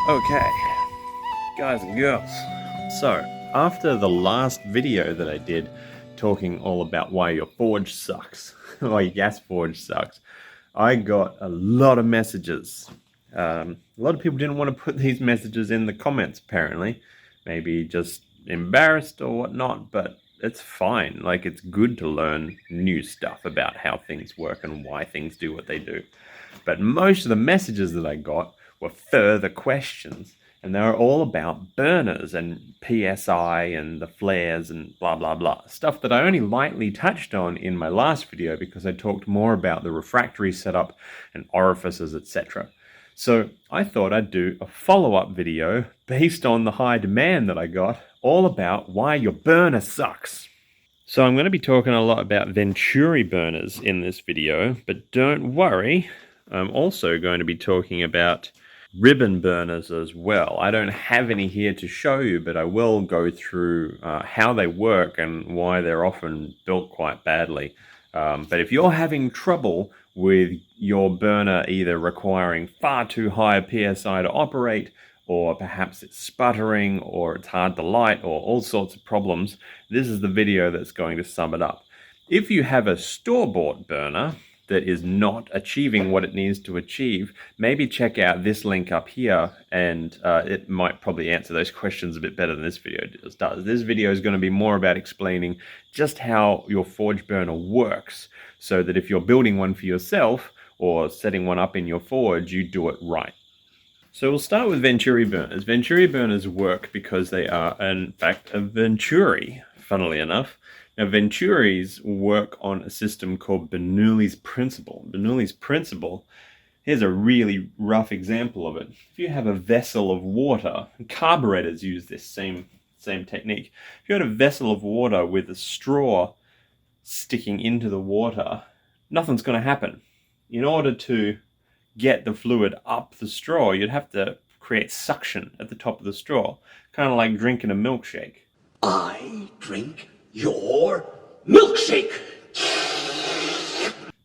Okay, guys and girls. So, after the last video that I did talking all about why your forge sucks, why your gas forge sucks, I got a lot of messages. A lot of people didn't want to put these messages in the comments, apparently. Maybe just embarrassed or whatnot, but it's fine. Like, it's good to learn new stuff about how things work and why things do what they do. But most of the messages that I got were further questions, and they were all about burners and PSI and the flares and blah blah blah. Stuff that I only lightly touched on in my last video because I talked more about the refractory setup and orifices, etc. So I thought I'd do a follow-up video based on the high demand that I got, all about why your burner sucks. So I'm going to be talking a lot about Venturi burners in this video, but don't worry, I'm also going to be talking about ribbon burners as well. I don't have any here to show you, but I will go through how they work and why they're often built quite badly. But if you're having trouble with your burner either requiring far too high a PSI to operate, or perhaps it's sputtering, or it's hard to light, or all sorts of problems, this is the video that's going to sum it up. If you have a store-bought burner that is not achieving what it needs to achieve, maybe check out this link up here, and it might probably answer those questions a bit better than this video does. This video is going to be more about explaining just how your forge burner works, so that if you're building one for yourself or setting one up in your forge, you do it right. So we'll start with Venturi burners. Venturi burners work because they are, in fact, a Venturi, funnily enough. Now, Venturis work on a system called Bernoulli's principle. Bernoulli's principle, here's a really rough example of it. If you have a vessel of water, carburetors use this same technique. If you had a vessel of water with a straw sticking into the water, nothing's going to happen. In order to get the fluid up the straw, you'd have to create suction at the top of the straw, kind of like drinking a milkshake. I drink your milkshake.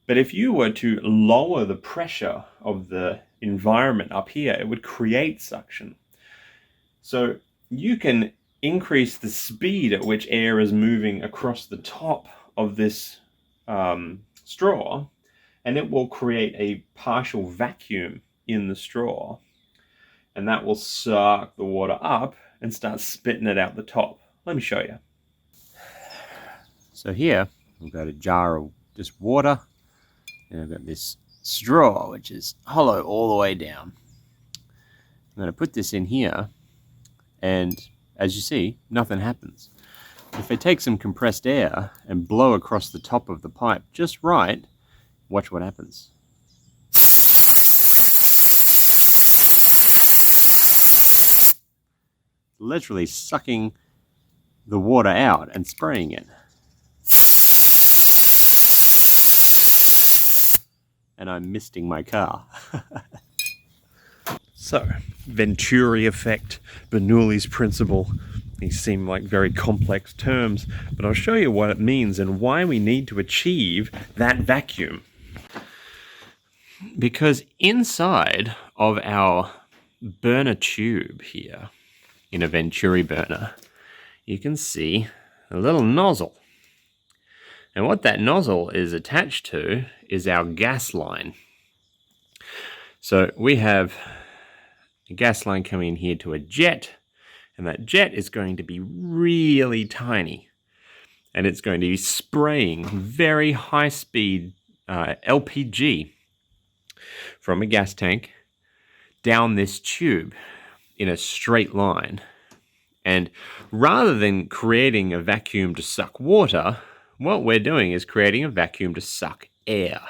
But if you were to lower the pressure of the environment up here, it would create suction. So you can increase the speed at which air is moving across the top of this straw, and it will create a partial vacuum in the straw, and that will suck the water up and start spitting it out the top. Let me show you. So here we've got a jar of just water, and I've got this straw which is hollow all the way down. I'm going to put this in here, and as you see, nothing happens. If I take some compressed air and blow across the top of the pipe just right, watch what happens. Literally sucking the water out and spraying it. And I'm misting my car. So, Venturi effect, Bernoulli's principle. These seem like very complex terms, but I'll show you what it means and why we need to achieve that vacuum. Because inside of our burner tube here, in a Venturi burner, you can see a little nozzle. And what that nozzle is attached to is our gas line. So we have a gas line coming in here to a jet, and that jet is going to be really tiny. And it's going to be spraying very high speed LPG from a gas tank down this tube in a straight line. And rather than creating a vacuum to suck water, what we're doing is creating a vacuum to suck air.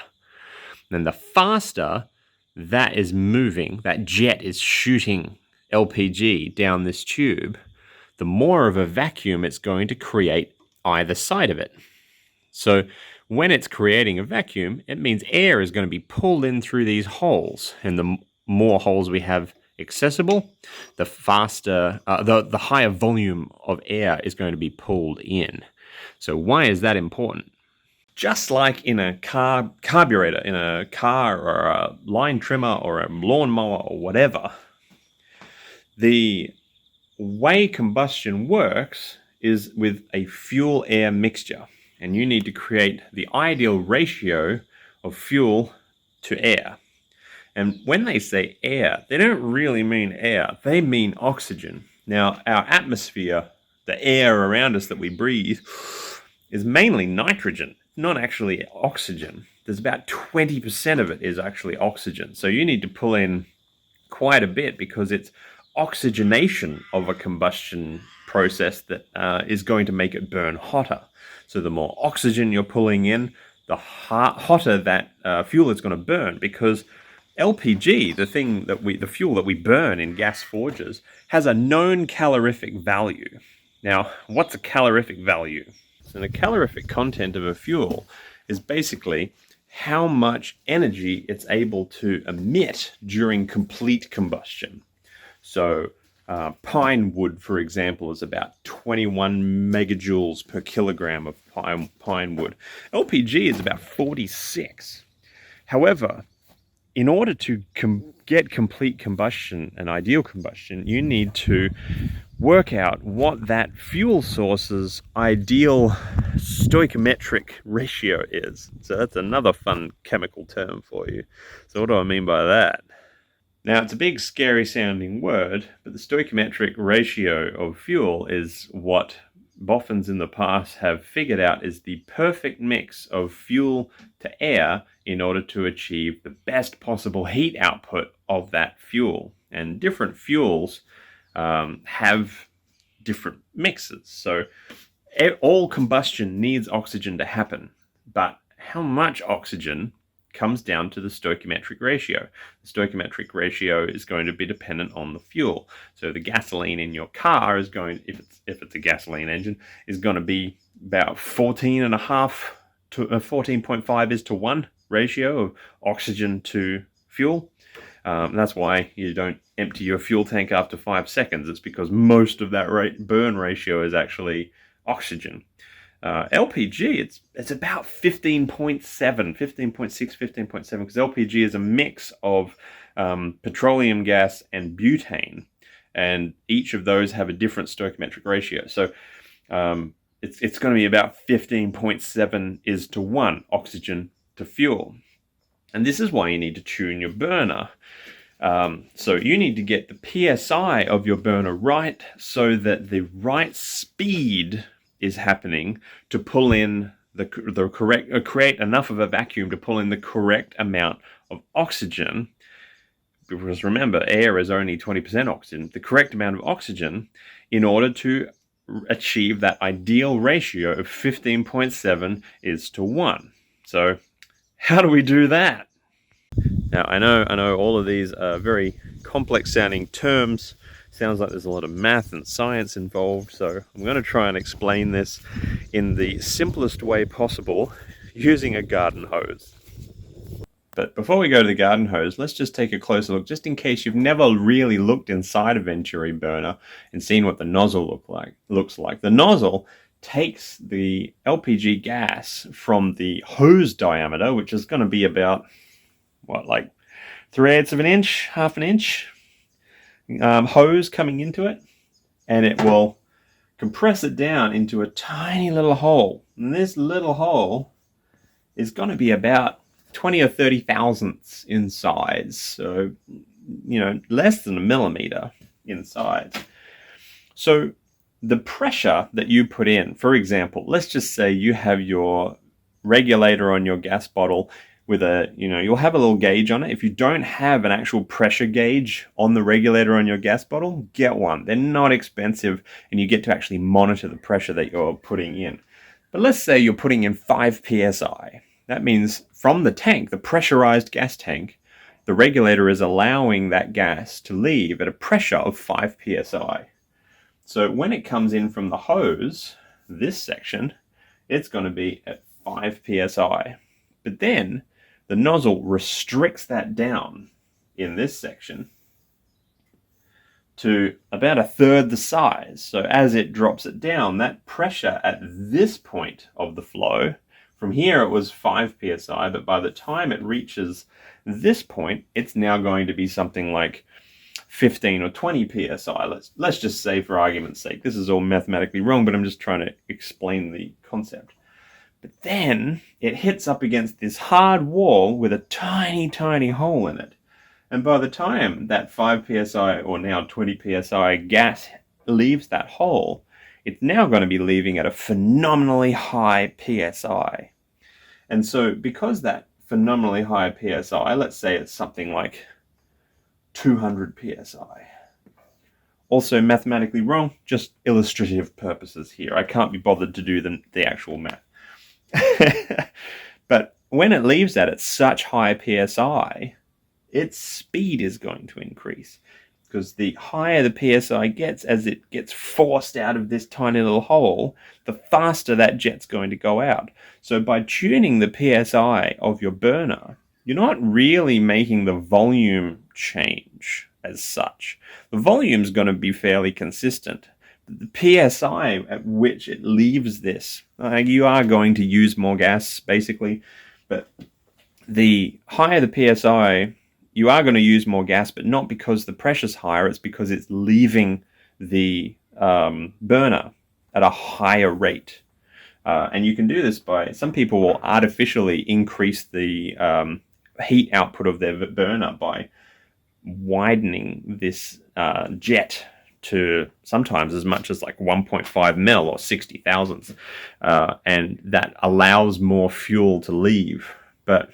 And the faster that is moving, that jet is shooting LPG down this tube, the more of a vacuum it's going to create either side of it. So when it's creating a vacuum, it means air is going to be pulled in through these holes. And the more holes we have accessible, the faster, the higher volume of air is going to be pulled in. So why is that important? Just like in a carburetor, in a car or a line trimmer or a lawnmower or whatever, The way combustion works is with a fuel-air mixture, and you need to create the ideal ratio of fuel to air. And when they say air, they don't really mean air, they mean oxygen. Now, our atmosphere, the air around us that we breathe, is mainly nitrogen, not actually oxygen. There's about 20% of it is actually oxygen. So you need to pull in quite a bit because it's oxygenation of a combustion process that is going to make it burn hotter. So the more oxygen you're pulling in, the hotter that fuel is going to burn, because LPG, the fuel that we burn in gas forges, has a known calorific value. Now, what's a calorific value? So the calorific content of a fuel is basically how much energy it's able to emit during complete combustion. So pine wood, for example, is about 21 megajoules per kilogram of pine wood. LPG is about 46. However, in order to get complete combustion and ideal combustion, you need to work out what that fuel source's ideal stoichiometric ratio is. So that's another fun chemical term for you. So what do I mean by that? Now, it's a big, scary sounding word, but the stoichiometric ratio of fuel is what boffins in the past have figured out is the perfect mix of fuel to air in order to achieve the best possible heat output of that fuel. And different fuels have different mixes. So all combustion needs oxygen to happen, but how much oxygen comes down to the stoichiometric ratio. The stoichiometric ratio is going to be dependent on the fuel. So the gasoline in your car is going, if it's a gasoline engine, is going to be about 14.5 to 14.5 is to 1 ratio of oxygen to fuel. That's why you don't empty your fuel tank after 5 seconds. It's because most of that burn ratio is actually oxygen. LPG, it's about 15.7, 15.6, 15.7, because LPG is a mix of petroleum gas and butane, and each of those have a different stoichiometric ratio. So it's going to be about 15.7 is to 1 oxygen to fuel. And this is why you need to tune your burner. So you need to get the PSI of your burner right so that the right speed is happening to pull in the correct, create enough of a vacuum to pull in the correct amount of oxygen. Because remember, air is only 20% oxygen. The correct amount of oxygen in order to achieve that ideal ratio of 15.7 is to 1. So how do we do that? Now, I know all of these are very complex sounding terms. Sounds like there's a lot of math and science involved, so I'm going to try and explain this in the simplest way possible using a garden hose. But before we go to the garden hose, let's just take a closer look, just in case you've never really looked inside a Venturi burner and seen what the nozzle looks like. The nozzle takes the LPG gas from the hose diameter, which is going to be about, like 3/8 of an inch, half an inch, hose coming into it, and it will compress it down into a tiny little hole. And this little hole is going to be about 20 or 30 thousandths in size, so less than a millimeter in size. So the pressure that you put in, for example, let's just say you have your regulator on your gas bottle with you'll have a little gauge on it. If you don't have an actual pressure gauge on the regulator on your gas bottle, get one. They're not expensive, and you get to actually monitor the pressure that you're putting in. But let's say you're putting in 5 psi. That means from the tank, the pressurized gas tank, the regulator is allowing that gas to leave at a pressure of 5 psi. So when it comes in from the hose, this section, it's going to be at 5 psi. But then the nozzle restricts that down in this section to about 1/3 the size. So as it drops it down, that pressure at this point of the flow, from here it was 5 psi, but by the time it reaches this point, it's now going to be something like 15 or 20 psi. Let's just say, for argument's sake, this is all mathematically wrong, but I'm just trying to explain the concept. But then it hits up against this hard wall with a tiny, tiny hole in it. And by the time that 5 psi or now 20 psi gas leaves that hole, it's now going to be leaving at a phenomenally high psi. And so because that phenomenally high psi, let's say it's something like 200 psi. Also mathematically wrong, just illustrative purposes here. I can't be bothered to do the actual math. But when it leaves that at such high psi, its speed is going to increase, because the higher the psi gets, as it gets forced out of this tiny little hole, the faster that jet's going to go out. So by tuning the psi of your burner, you're not really making the volume change as such. The volume's going to be fairly consistent. The psi at which it leaves this, you are going to use more gas, basically, but the higher the psi, you are going to use more gas, but not because the pressure's higher, it's because it's leaving the burner at a higher rate. And you can do this by, some people will artificially increase the heat output of their burner by widening this jet to sometimes as much as like 1.5 mil or 60 thousandths. And that allows more fuel to leave. But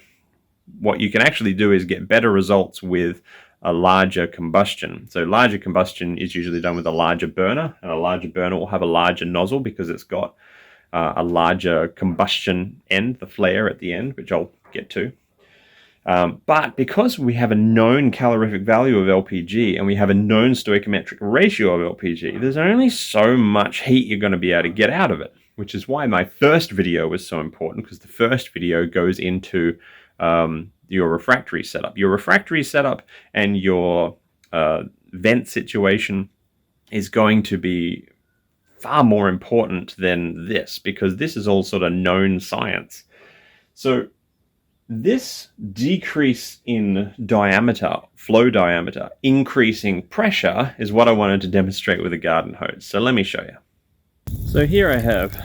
what you can actually do is get better results with a larger combustion. So larger combustion is usually done with a larger burner, and a larger burner will have a larger nozzle because it's got a larger combustion end, the flare at the end, which I'll get to. But because we have a known calorific value of LPG and we have a known stoichiometric ratio of LPG, there's only so much heat you're going to be able to get out of it, which is why my first video was so important, because the first video goes into your refractory setup. Your refractory setup and your vent situation is going to be far more important than this, because this is all sort of known science. So this decrease in diameter, flow diameter, increasing pressure is what I wanted to demonstrate with a garden hose. So let me show you. So here I have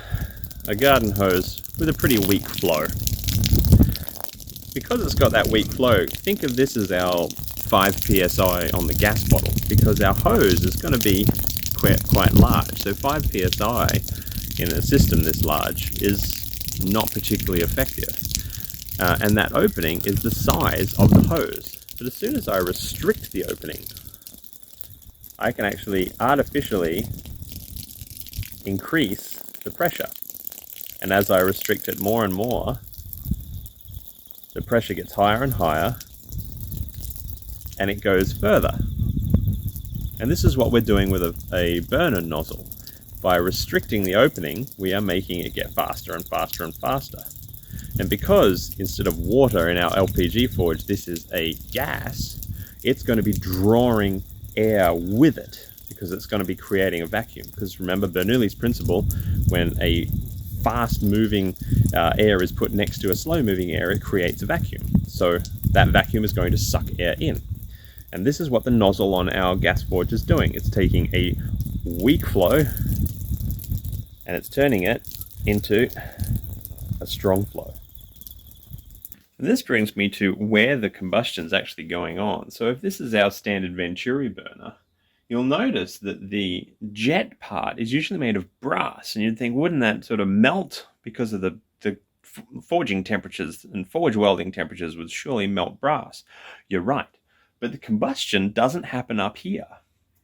a garden hose with a pretty weak flow. Because it's got that weak flow, think of this as our 5 psi on the gas bottle, because our hose is going to be quite large. So 5 psi in a system this large is not particularly effective. And that opening is the size of the hose. But as soon as I restrict the opening, I can actually artificially increase the pressure. And as I restrict it more and more, the pressure gets higher and higher, and it goes further. And this is what we're doing with a burner nozzle. By restricting the opening, we are making it get faster and faster and faster. And because instead of water in our LPG forge, this is a gas, it's going to be drawing air with it, because it's going to be creating a vacuum. Because remember Bernoulli's principle, when a fast-moving air is put next to a slow-moving air, it creates a vacuum. So that vacuum is going to suck air in. And this is what the nozzle on our gas forge is doing. It's taking a weak flow and it's turning it into a strong flow. And this brings me to where the combustion is actually going on. So if this is our standard Venturi burner, you'll notice that the jet part is usually made of brass, and you'd think, wouldn't that sort of melt because of the forging temperatures, and forge welding temperatures would surely melt brass. You're right, but the combustion doesn't happen up here.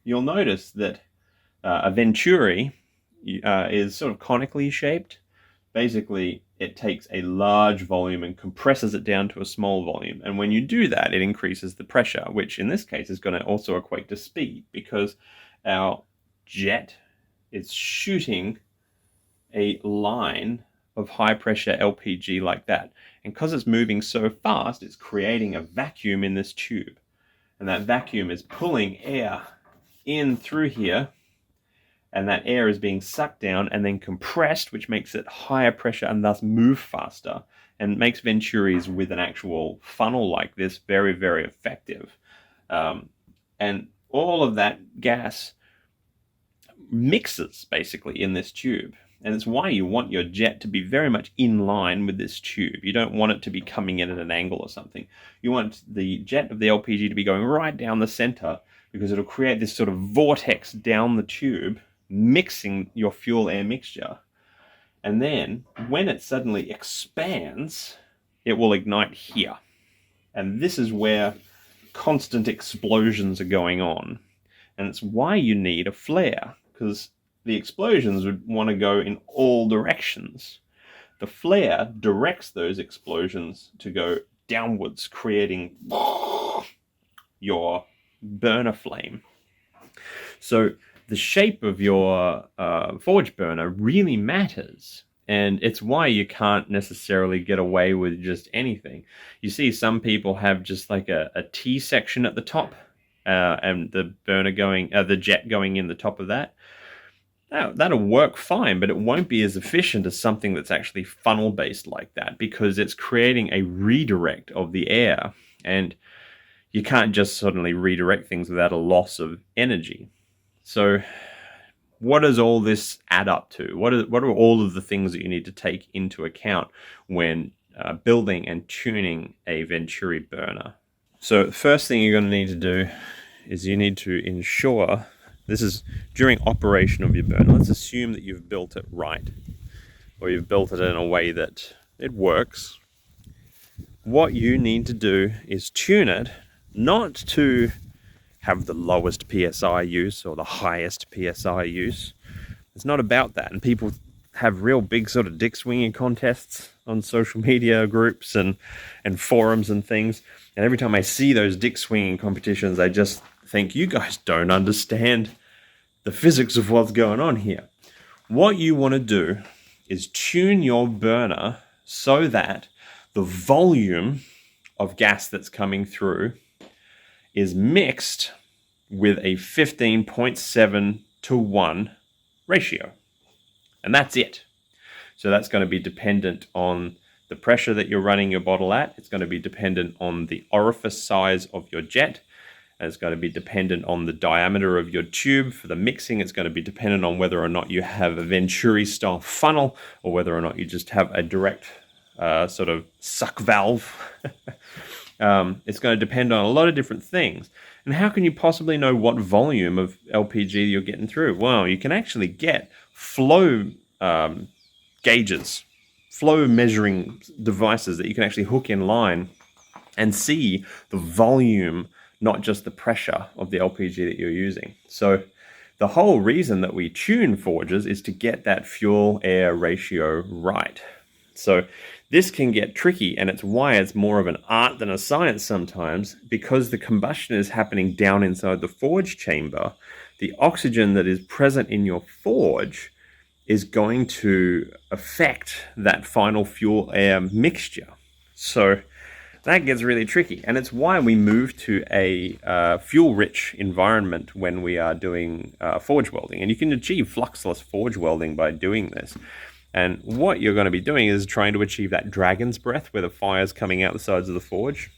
You'll notice that a Venturi is sort of conically shaped. Basically, it takes a large volume and compresses it down to a small volume. And when you do that, it increases the pressure, which in this case is going to also equate to speed, because our jet is shooting a line of high pressure LPG like that. And because it's moving so fast, it's creating a vacuum in this tube. And that vacuum is pulling air in through here, and that air is being sucked down and then compressed, which makes it higher pressure and thus move faster, and makes Venturis with an actual funnel like this very, very effective. And all of that gas mixes basically in this tube. And it's why you want your jet to be very much in line with this tube. You don't want it to be coming in at an angle or something. You want the jet of the LPG to be going right down the center, because it'll create this sort of vortex down the tube, mixing your fuel air mixture. And then when it suddenly expands, it will ignite here. And this is where constant explosions are going on. And it's why you need a flare, because the explosions would want to go in all directions. The flare directs those explosions to go downwards, creating your burner flame. So the shape of your forge burner really matters. And it's why you can't necessarily get away with just anything. You see some people have just like a T section at the top, and the burner going, the jet going in the top of that. That'll work fine, but it won't be as efficient as something that's actually funnel based like that, because it's creating a redirect of the air, and you can't just suddenly redirect things without a loss of energy. So what does all this add up to? What are all of the things that you need to take into account when building and tuning a Venturi burner? So the first thing you're going to need to do is you need to ensure, this is during operation of your burner, let's assume that you've built it right, or you've built it in a way that it works. What you need to do is tune it, not to have the lowest PSI use or the highest PSI use. It's not about that. And people have real big sort of dick swinging contests on social media groups and forums and things. And every time I see those dick swinging competitions, I just think, you guys don't understand the physics of what's going on here. What you want to do is tune your burner so that the volume of gas that's coming through is mixed with a 15.7 to 1 ratio. And that's it. So that's going to be dependent on the pressure that you're running your bottle at. It's going to be dependent on the orifice size of your jet. And it's going to be dependent on the diameter of your tube for the mixing. It's going to be dependent on whether or not you have a Venturi style funnel, or whether or not you just have a direct sort of suck valve. It's going to depend on a lot of different things. And how can you possibly know what volume of LPG you're getting through? Well, you can actually get flow gauges, flow measuring devices that you can actually hook in line and see the volume, not just the pressure of the LPG that you're using. So the whole reason that we tune forges is to get that fuel-air ratio right. So this can get tricky, and it's why it's more of an art than a science sometimes, because the combustion is happening down inside the forge chamber. The oxygen that is present in your forge is going to affect that final fuel-air mixture. So that gets really tricky, and it's why we move to a fuel-rich environment when we are doing forge welding. And you can achieve fluxless forge welding by doing this. And what you're going to be doing is trying to achieve that dragon's breath, where the fire's coming out the sides of the forge.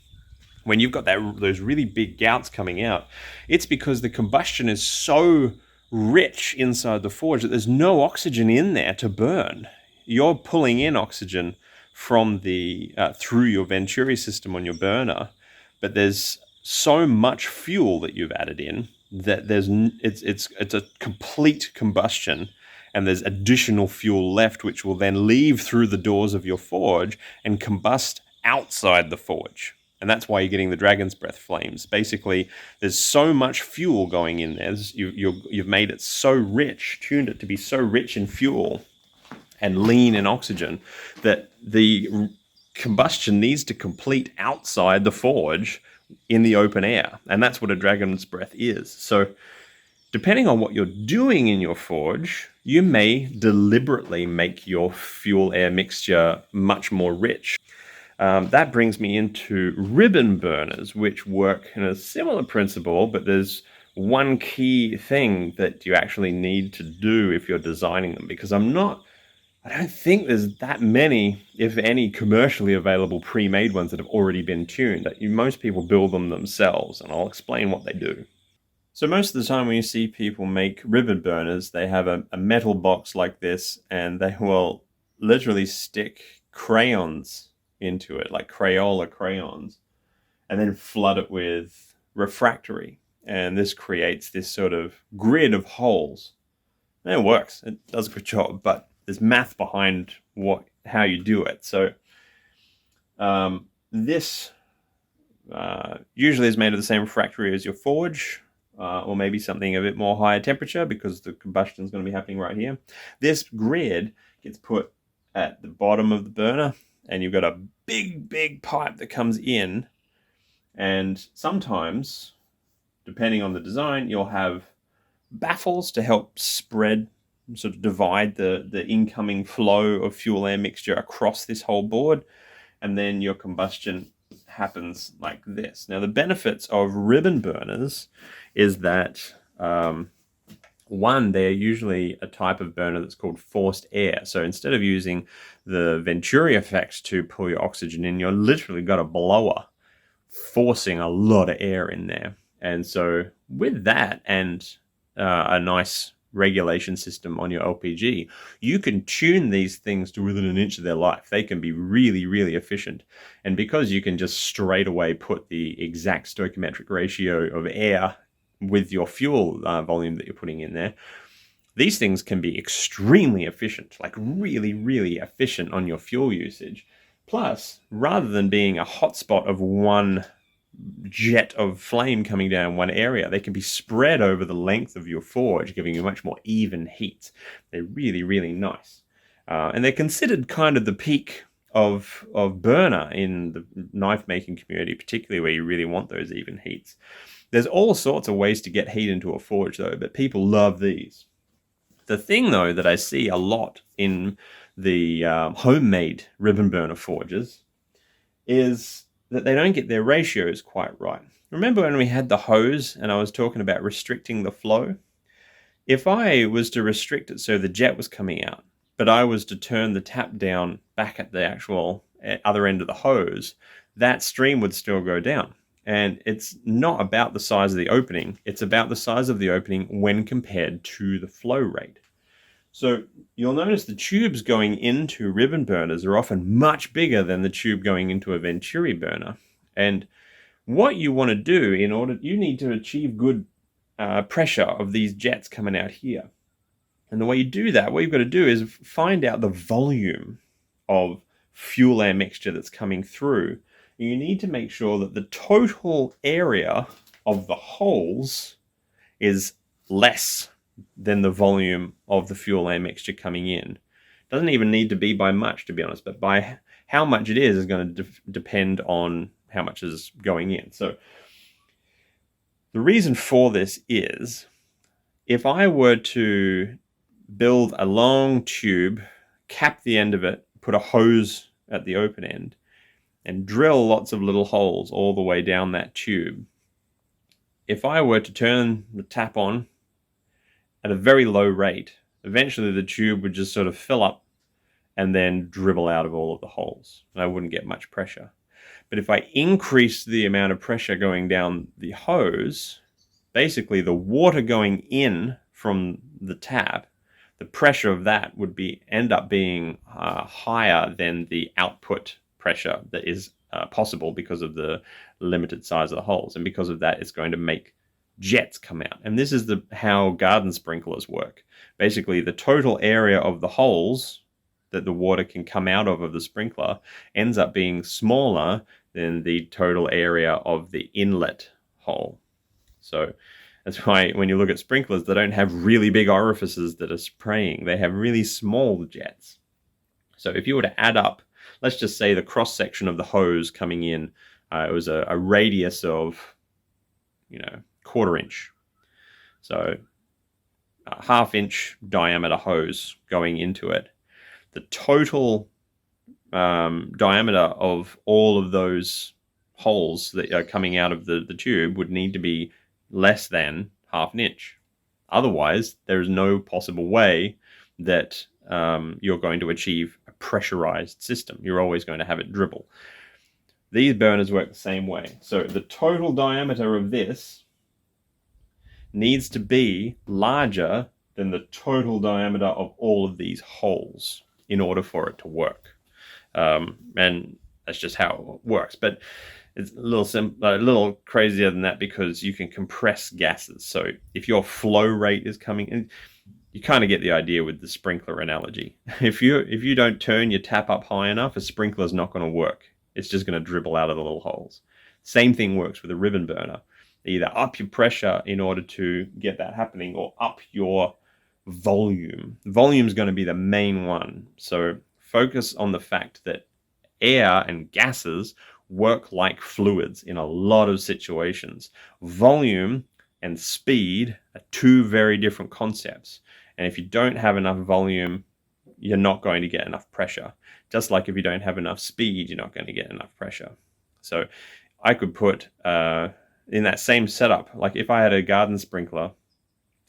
When you've got those really big gouts coming out, it's because the combustion is so rich inside the forge that there's no oxygen in there to burn. You're pulling in oxygen from the through your Venturi system on your burner, but there's so much fuel that you've added in that it's a complete combustion, and there's additional fuel left, which will then leave through the doors of your forge and combust outside the forge. And that's why you're getting the dragon's breath flames. Basically, there's so much fuel going in there. You've made it so rich, tuned it to be so rich in fuel and lean in oxygen, that the combustion needs to complete outside the forge in the open air. And that's what a dragon's breath is. So depending on what you're doing in your forge, you may deliberately make your fuel-air mixture much more rich. That brings me into ribbon burners, which work in a similar principle, but there's one key thing that you actually need to do if you're designing them, because I don't think there's that many, if any, commercially available pre-made ones that have already been tuned. Most people build them themselves, and I'll explain what they do. So most of the time when you see people make ribbon burners, they have a metal box like this, and they will literally stick crayons into it, like Crayola crayons, and then flood it with refractory. And this creates this sort of grid of holes. And it works. It does a good job, but there's math behind how you do it. So this usually is made of the same refractory as your forge, or maybe something a bit more higher temperature because the combustion is going to be happening right here. This grid gets put at the bottom of the burner, and you've got a big pipe that comes in, and sometimes, depending on the design, you'll have baffles to help sort of divide the incoming flow of fuel air mixture across this whole board, and then your combustion happens like this. Now, the benefits of ribbon burners is that one, they're usually a type of burner that's called forced air. So instead of using the Venturi effect to pull your oxygen in, you're literally got a blower forcing a lot of air in there. And so with that and a nice regulation system on your LPG, you can tune these things to within an inch of their life. They can be really efficient. And because you can just straight away put the exact stoichiometric ratio of air with your fuel volume that you're putting in there, these things can be extremely efficient, like really efficient on your fuel usage. Plus, rather than being a hotspot of one jet of flame coming down one area, they can be spread over the length of your forge, giving you much more even heat. They're really nice. And they're considered kind of the peak of burner in the knife making community, particularly where you really want those even heats. There's all sorts of ways to get heat into a forge though, but people love these. The thing though that I see a lot in the homemade ribbon burner forges is that they don't get their ratios quite right. Remember when we had the hose and I was talking about restricting the flow? If I was to restrict it so the jet was coming out, but I was to turn the tap down back at the actual other end of the hose, that stream would still go down. And it's not about the size of the opening, it's about the size of the opening when compared to the flow rate. So you'll notice the tubes going into ribbon burners are often much bigger than the tube going into a Venturi burner. And what you want to do you need to achieve good pressure of these jets coming out here. And the way you do that, what you've got to do is find out the volume of fuel air mixture that's coming through. And you need to make sure that the total area of the holes is less than the volume of the fuel air mixture coming in. Doesn't even need to be by much, to be honest, but by how much it is going to depend on how much is going in. So the reason for this is, if I were to build a long tube, cap the end of it, put a hose at the open end, and drill lots of little holes all the way down that tube, if I were to turn the tap on at a very low rate, eventually the tube would just sort of fill up and then dribble out of all of the holes, and I wouldn't get much pressure. But if I increase the amount of pressure going down the hose, basically the water going in from the tap, the pressure of that would end up being higher than the output pressure that is possible because of the limited size of the holes. And because of that, it's going to make jets come out. And this is how garden sprinklers work. Basically, the total area of the holes that the water can come out of the sprinkler ends up being smaller than the total area of the inlet hole. So that's why when you look at sprinklers, they don't have really big orifices that are spraying. They have really small jets. So if you were to add up, let's just say the cross-section of the hose coming in, it was a radius of, 1/4 inch. So a 1/2 inch diameter hose going into it. The total diameter of all of those holes that are coming out of the tube would need to be less than 1/2 inch. Otherwise, there is no possible way that you're going to achieve a pressurized system. You're always going to have it dribble. These burners work the same way. So the total diameter of this needs to be larger than the total diameter of all of these holes in order for it to work. And that's just how it works. But it's a little crazier than that, because you can compress gases. So if your flow rate is coming in, you kind of get the idea with the sprinkler analogy. If you don't turn your tap up high enough, a sprinkler's not going to work. It's just going to dribble out of the little holes. Same thing works with a ribbon burner. Either up your pressure in order to get that happening, or up your volume. Volume is going to be the main one. So focus on the fact that air and gases work like fluids in a lot of situations. Volume and speed are two very different concepts. And if you don't have enough volume, you're not going to get enough pressure. Just like if you don't have enough speed, you're not going to get enough pressure. So I could put in that same setup, like if I had a garden sprinkler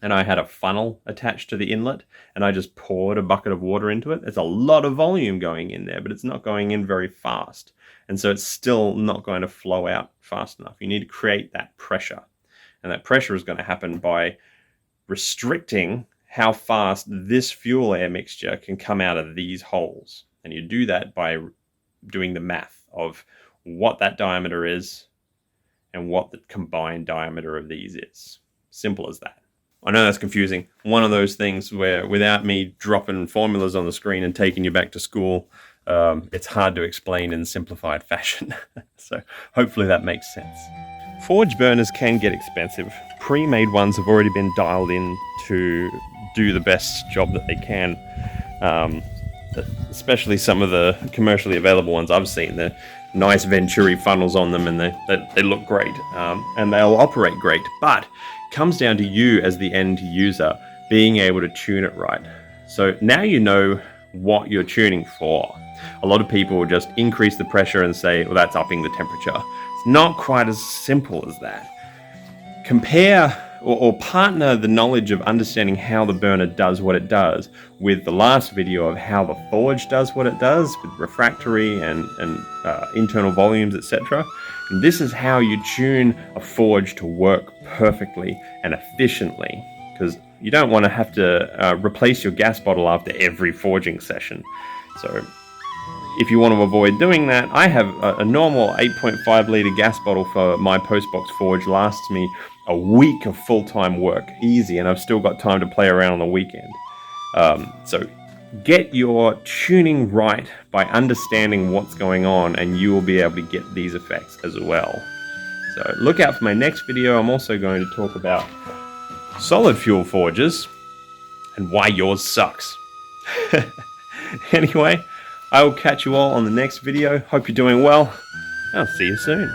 and I had a funnel attached to the inlet and I just poured a bucket of water into it, there's a lot of volume going in there, but it's not going in very fast. And so it's still not going to flow out fast enough. You need to create that pressure. And that pressure is going to happen by restricting how fast this fuel air mixture can come out of these holes. And you do that by doing the math of what that diameter is and what the combined diameter of these is. Simple as that. I know that's confusing. One of those things where without me dropping formulas on the screen and taking you back to school, it's hard to explain in simplified fashion. So hopefully that makes sense. Forge burners can get expensive. Pre-made ones have already been dialed in to do the best job that they can. Especially some of the commercially available ones I've seen. They're nice Venturi funnels on them, and they look great, and they'll operate great. But it comes down to you as the end user being able to tune it right. So now you know what you're tuning for. A lot of people will just increase the pressure and say, well, that's upping the temperature. It's not quite as simple as that. Compare or partner the knowledge of understanding how the burner does what it does with the last video of how the forge does what it does with refractory and internal volumes, etc. And this is how you tune a forge to work perfectly and efficiently, because you don't want to have to replace your gas bottle after every forging session. So if you want to avoid doing that, I have a normal 8.5 litre gas bottle for my postbox forge. Lasts me a week of full-time work, easy, and I've still got time to play around on the weekend. So get your tuning right by understanding what's going on, and you will be able to get these effects as well. So look out for my next video. I'm also going to talk about solid fuel forges and why yours sucks. Anyway, I will catch you all on the next video. Hope you're doing well. I'll see you soon.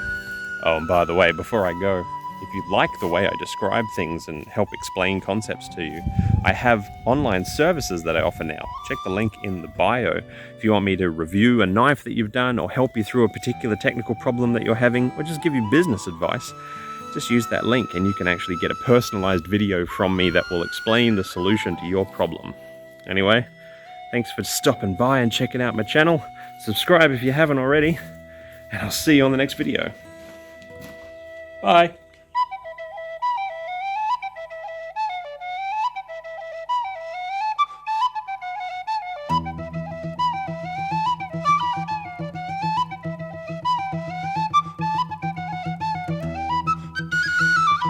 Oh, and by the way, before I go, if you like the way I describe things and help explain concepts to you, I have online services that I offer now. Check the link in the bio if you want me to review a knife that you've done, or help you through a particular technical problem that you're having, or just give you business advice. Just use that link and you can actually get a personalized video from me that will explain the solution to your problem. Anyway, thanks for stopping by and checking out my channel. Subscribe if you haven't already, and I'll see you on the next video. Bye.